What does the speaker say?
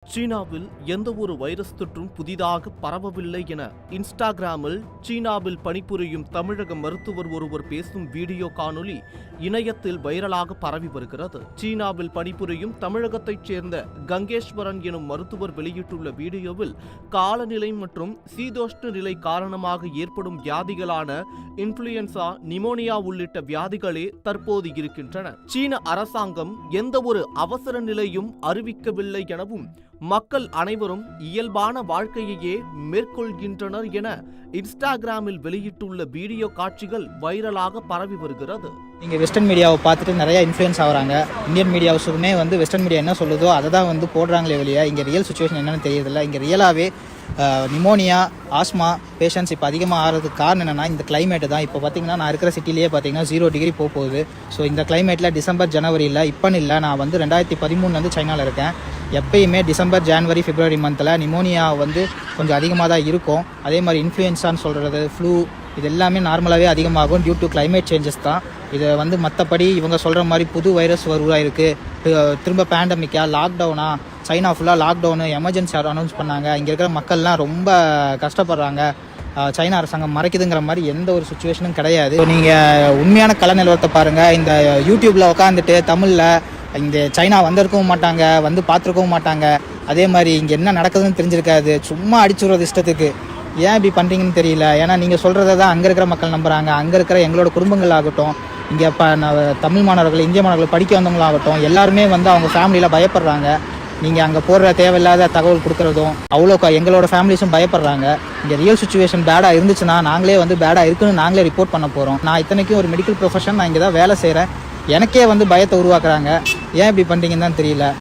சீனாவில் எந்த ஒரு வைரஸ் தொற்றும் புதிதாக பரவவில்லை என இன்ஸ்டாகிராமில் சீனாவில் பணிபுரியும் தமிழக மருத்துவர் ஒருவர் பேசும் வீடியோ காணொலி இணையத்தில் வைரலாக பரவி வருகிறது. சீனாவில் பணிபுரியும் தமிழகத்தைச் சேர்ந்த கங்கேஸ்வரன் எனும் மருத்துவர் வெளியிட்டுள்ள வீடியோவில் காலநிலை மற்றும் சீதோஷ்ண நிலை காரணமாக ஏற்படும் வியாதிகளான இன்ஃப்ளூயன்சா, நிமோனியா உள்ளிட்ட வியாதிகளே தற்போது இருக்கின்றன. சீன அரசாங்கம் எந்த ஒரு அவசர நிலையும் அறிவிக்கவில்லை எனவும் மக்கள் அனைவரும் இயல்பான வாழ்க்கையையே மேற்கொள்கின்றனர் என இன்ஸ்டாகிராமில் வெளியிட்டுள்ள வீடியோ காட்சிகள் வைரலாக பரவி வருகிறது. நீங்கள் வெஸ்டர்ன் மீடியாவை பார்த்துட்டு நிறைய இன்ஃப்ளூயன்ஸ் ஆகிறாங்க. இந்தியன் மீடியாவுமே வெஸ்டர்ன் மீடியா என்ன சொல்லுதோ அதை தான் போடுறாங்களே வெளியே. இங்கே ரியல் சுச்சுவேஷன் என்னென்னு தெரியறதில்ல. இங்கே ரியலாகவே நிமோனியா, ஆஸ்மா பேஷண்ட்ஸ் இப்போ அதிகமாக ஆகிறதுக்கு காரணம் என்னென்னா இந்த கிளைமேட்டு தான். இப்போ பார்த்தீங்கன்னா நான் இருக்கிற சிட்டிலேயே பார்த்தீங்கன்னா 0 டிகிரி போகுது. ஸோ இந்த கிளைமேட்டில் டிசம்பர் ஜனவரியில் இப்போன்னு இல்லை, நான் 2013 சைனாவில் இருக்கேன். எப்பயுமே டிசம்பர், ஜனவரி, பிப்ரவரி மந்தில் நிமோனியா கொஞ்சம் அதிகமாக தான் இருக்கும். அதே மாதிரி இன்ஃப்ளூயன்ஸான்னு சொல்கிறது, ஃப்ளூ, இது எல்லாமே நார்மலாகவே அதிகமாகும் டியூ டு கிளைமேட் சேஞ்சஸ் தான். இதை மற்றபடி இவங்க சொல்கிற மாதிரி புது வைரஸ் உருவாயிருக்கு, திரும்ப பேண்டமிக்கா, லாக்டவுனா, சைனா ஃபுல்லாக லாக்டவுனு, எமர்ஜென்சி அனௌன்ஸ் பண்ணாங்க. இங்கே இருக்கிற மக்கள்லாம் ரொம்ப கஷ்டப்படுறாங்க, சைனா அரசாங்கம் மறைக்குதுங்கிற மாதிரி எந்த ஒரு சுச்சுவேஷனும் கிடையாது. நீங்கள் உண்மையான கல நிலவரத்தை பாருங்கள். இந்த யூடியூப்பில் உட்காந்துட்டு தமிழில் இங்கே சைனா வந்திருக்கவும் மாட்டாங்க, பார்த்துருக்கவும் மாட்டாங்க. அதே மாதிரி இங்கே என்ன நடக்குதுன்னு தெரிஞ்சிருக்காது, சும்மா அடிச்சுடுறது இஷ்டத்துக்கு. ஏன் இப்படி பண்ணுறீங்கன்னு தெரியல. ஏன்னா நீங்கள் சொல்கிறத தான் அங்கே இருக்கிற மக்கள் நம்புகிறாங்க. அங்கே இருக்கிற எங்களோட குடும்பங்கள் ஆகட்டும், இங்கே தமிழ் மாணவர்கள், இந்திய மாணவர்கள் படிக்க வந்தவங்களாகட்டும், எல்லாருமே அவங்க ஃபேமிலியில் பயப்படுறாங்க. நீங்கள் அங்கே போடுற தேவையில்லாத தகவல் கொடுக்குறதும் அவ்வளோ எங்களோட ஃபேமிலிஸும் பயப்படுறாங்க. இங்கே ரியல் சுச்சுவேஷன் பேடாக இருந்துச்சுன்னா நாங்களே பேடாக இருக்குன்னு நாங்களே ரிப்போர்ட் பண்ண போகிறோம். நான் இத்தனைக்கும் ஒரு மெடிக்கல் ப்ரொஃபஷன், நான் இங்கே தான் வேலை செய்கிறேன். எனக்கே பயத்தை உருவாக்குறாங்க. ஏன் இப்படி பண்ணுறீங்கன்னு தான் தெரியல.